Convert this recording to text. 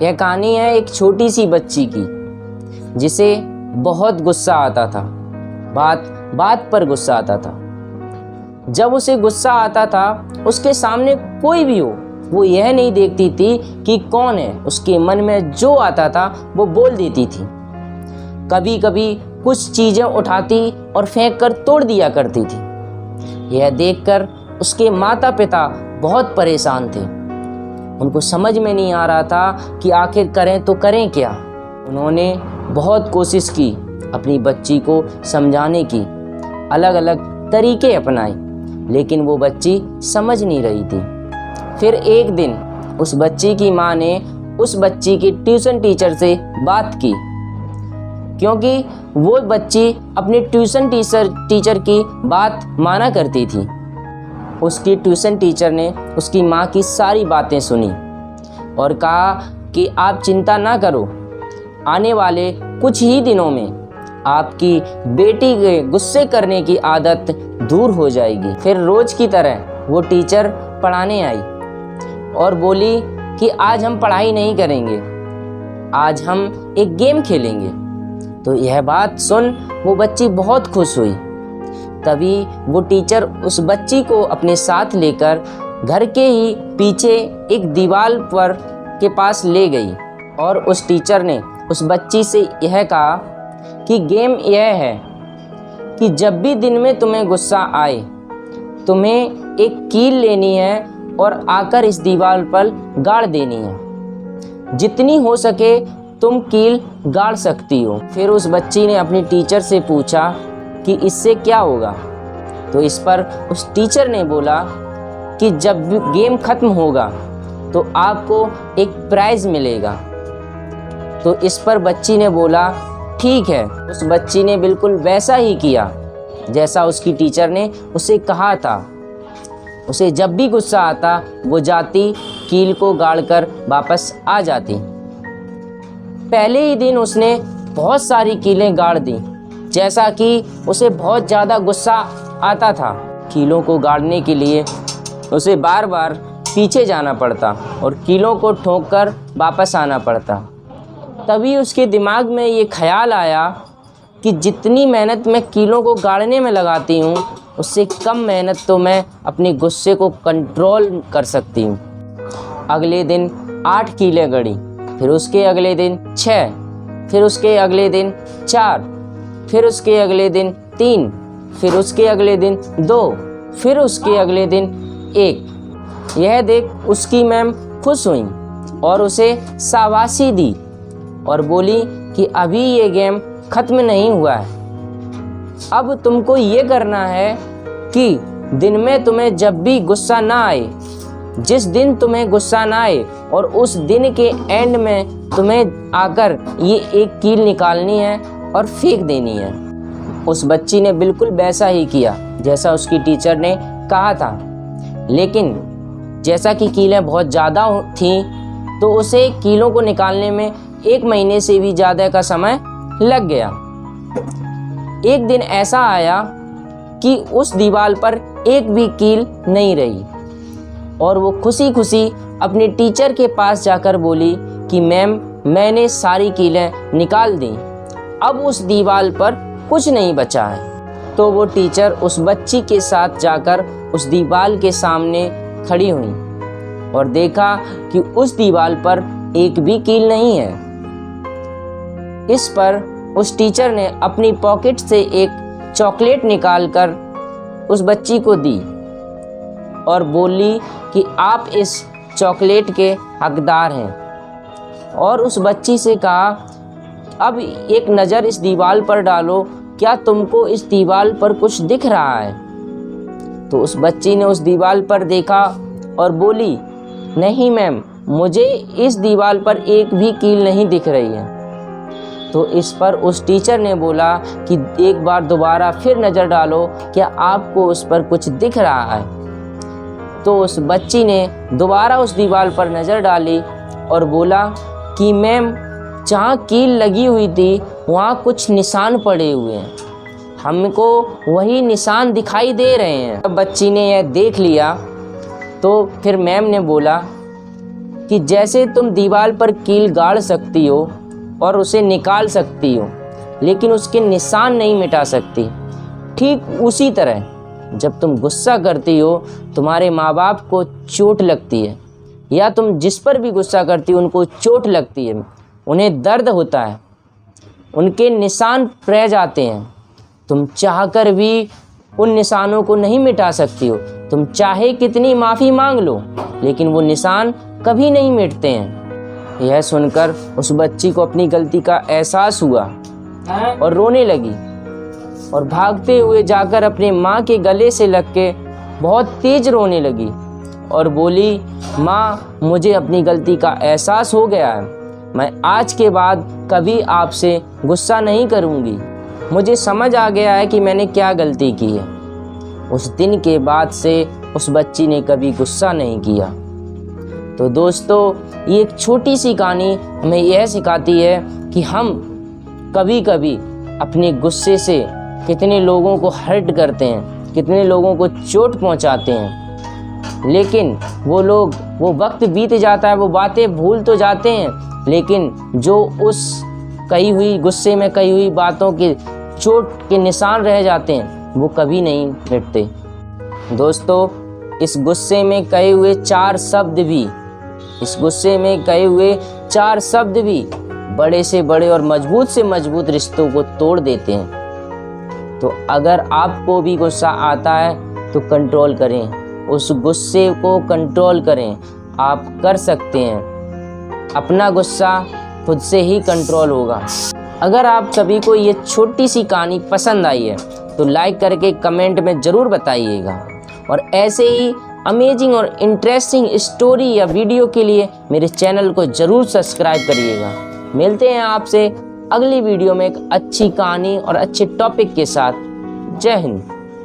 यह कहानी है एक छोटी सी बच्ची की जिसे बहुत गुस्सा आता था। बात बात पर गुस्सा आता था। जब उसे गुस्सा आता था उसके सामने कोई भी हो वो यह नहीं देखती थी कि कौन है, उसके मन में जो आता था वो बोल देती थी। कभी कभी कुछ चीज़ें उठाती और फेंक कर तोड़ दिया करती थी। यह देखकर उसके माता पिता बहुत परेशान थे। उनको समझ में नहीं आ रहा था कि आखिर करें तो करें क्या। उन्होंने बहुत कोशिश की अपनी बच्ची को समझाने की, अलग अलग तरीके अपनाए, लेकिन वो बच्ची समझ नहीं रही थी। फिर एक दिन उस बच्ची की माँ ने उस बच्ची की ट्यूशन टीचर से बात की, क्योंकि वो बच्ची अपने ट्यूशन टीचर की बात माना करती थी। उसकी ट्यूशन टीचर ने उसकी माँ की सारी बातें सुनी और कहा कि आप चिंता ना करो, आने वाले कुछ ही दिनों में आपकी बेटी के गुस्से करने की आदत दूर हो जाएगी। फिर रोज की तरह वो टीचर पढ़ाने आई और बोली कि आज हम पढ़ाई नहीं करेंगे, आज हम एक गेम खेलेंगे। तो यह बात सुन वो बच्ची बहुत खुश हुई। तभी वो टीचर उस बच्ची को अपने साथ लेकर घर के ही पीछे एक दीवार पर के पास ले गई और उस टीचर ने उस बच्ची से यह कहा कि गेम यह है कि जब भी दिन में तुम्हें गुस्सा आए तुम्हें एक कील लेनी है और आकर इस दीवार पर गाड़ देनी है। जितनी हो सके तुम कील गाड़ सकती हो। फिर उस बच्ची ने अपनी टीचर से पूछा कि इससे क्या होगा। तो इस पर उस टीचर ने बोला कि जब गेम खत्म होगा तो आपको एक प्राइज़ मिलेगा। तो इस पर बच्ची ने बोला ठीक है। उस बच्ची ने बिल्कुल वैसा ही किया जैसा उसकी टीचर ने उसे कहा था। उसे जब भी गुस्सा आता वो जाती, कील को गाड़कर वापस आ जाती। पहले ही दिन उसने बहुत सारी कीलें गाड़ दी। जैसा कि उसे बहुत ज़्यादा गुस्सा आता था, कीलों को गाड़ने के लिए उसे बार बार पीछे जाना पड़ता और कीलों को ठोक कर वापस आना पड़ता। तभी उसके दिमाग में ये ख्याल आया कि जितनी मेहनत मैं कीलों को गाड़ने में लगाती हूँ उससे कम मेहनत तो मैं अपने गुस्से को कंट्रोल कर सकती हूँ। अगले दिन 8 कीलें गड़ी, फिर उसके अगले दिन 6, फिर उसके अगले दिन 4, फिर उसके अगले दिन 3, फिर उसके अगले दिन 2, फिर उसके अगले दिन 1। यह देख उसकी मैम खुश हुई और उसे शाबाशी दी और बोली कि अभी ये गेम ख़त्म नहीं हुआ है। अब तुमको ये करना है कि दिन में तुम्हें जब भी गुस्सा ना आए, जिस दिन तुम्हें गुस्सा ना आए और उस दिन के एंड में तुम्हें आकर ये एक कील निकालनी है और फेंक देनी है। उस बच्ची ने बिल्कुल वैसा ही किया जैसा उसकी टीचर ने कहा था, लेकिन जैसा कि कीलें बहुत ज़्यादा थीं तो उसे कीलों को निकालने में 1 महीने से भी ज़्यादा का समय लग गया। एक दिन ऐसा आया कि उस दीवार पर एक भी कील नहीं रही और वो खुशी खुशी अपने टीचर के पास जाकर बोली कि मैम मैंने सारी कीलें निकाल दी, अब उस दीवार पर कुछ नहीं बचा है। तो वो टीचर उस बच्ची के साथ जाकर उस दीवार के सामने खड़ी हुई और देखा कि उस दीवार पर एक भी कील नहीं है। इस पर उस टीचर ने अपनी पॉकेट से एक चॉकलेट निकालकर उस बच्ची को दी और बोली कि आप इस चॉकलेट के हकदार हैं। और उस बच्ची से कहा अब एक नज़र इस दीवार पर डालो, क्या तुमको इस दीवार पर कुछ दिख रहा है। तो उस बच्ची ने उस दीवार पर देखा और बोली नहीं मैम, मुझे इस दीवार पर एक भी कील नहीं दिख रही है। तो इस पर उस टीचर ने बोला कि एक बार दोबारा फिर नज़र डालो, क्या आपको उस पर कुछ दिख रहा है। तो उस बच्ची ने दोबारा उस दीवार पर नज़र डाली और बोला कि मैम जहाँ कील लगी हुई थी वहाँ कुछ निशान पड़े हुए हैं, हमको वही निशान दिखाई दे रहे हैं। जब बच्ची ने यह देख लिया तो फिर मैम ने बोला कि जैसे तुम दीवार पर कील गाड़ सकती हो और उसे निकाल सकती हो, लेकिन उसके निशान नहीं मिटा सकती, ठीक उसी तरह जब तुम गुस्सा करती हो, तुम्हारे माँ बाप को चोट लगती है, या तुम जिस पर भी गुस्सा करती हो उनको चोट लगती है, उन्हें दर्द होता है, उनके निशान रह जाते हैं। तुम चाहकर भी उन निशानों को नहीं मिटा सकती हो। तुम चाहे कितनी माफ़ी मांग लो, लेकिन वो निशान कभी नहीं मिटते हैं। यह सुनकर उस बच्ची को अपनी गलती का एहसास हुआ और रोने लगी और भागते हुए जाकर अपने माँ के गले से लग के बहुत तेज रोने लगी और बोली, माँ, मुझे अपनी गलती का एहसास हो गया है, मैं आज के बाद कभी आपसे गुस्सा नहीं करूँगी। मुझे समझ आ गया है कि मैंने क्या गलती की है। उस दिन के बाद से उस बच्ची ने कभी गुस्सा नहीं किया। तो दोस्तों, ये एक छोटी सी कहानी हमें यह सिखाती है कि हम कभी कभी अपने गुस्से से कितने लोगों को हर्ट करते हैं, कितने लोगों को चोट पहुंचाते हैं। लेकिन वो वक्त बीत जाता है, वो बातें भूल तो जाते हैं, लेकिन जो उस गुस्से में कही हुई बातों के चोट के निशान रह जाते हैं, वो कभी नहीं मिटते। दोस्तों, इस गुस्से में कहे हुए चार शब्द भी बड़े से बड़े और मजबूत से मजबूत रिश्तों को तोड़ देते हैं। तो अगर आपको भी गुस्सा आता है तो कंट्रोल करें, उस गुस्से को कंट्रोल करें। आप कर सकते हैं, अपना गुस्सा खुद से ही कंट्रोल होगा। अगर आप सभी को ये छोटी सी कहानी पसंद आई है तो लाइक करके कमेंट में ज़रूर बताइएगा, और ऐसे ही अमेजिंग और इंटरेस्टिंग स्टोरी या वीडियो के लिए मेरे चैनल को ज़रूर सब्सक्राइब करिएगा। मिलते हैं आपसे अगली वीडियो में एक अच्छी कहानी और अच्छे टॉपिक के साथ। जय हिंद।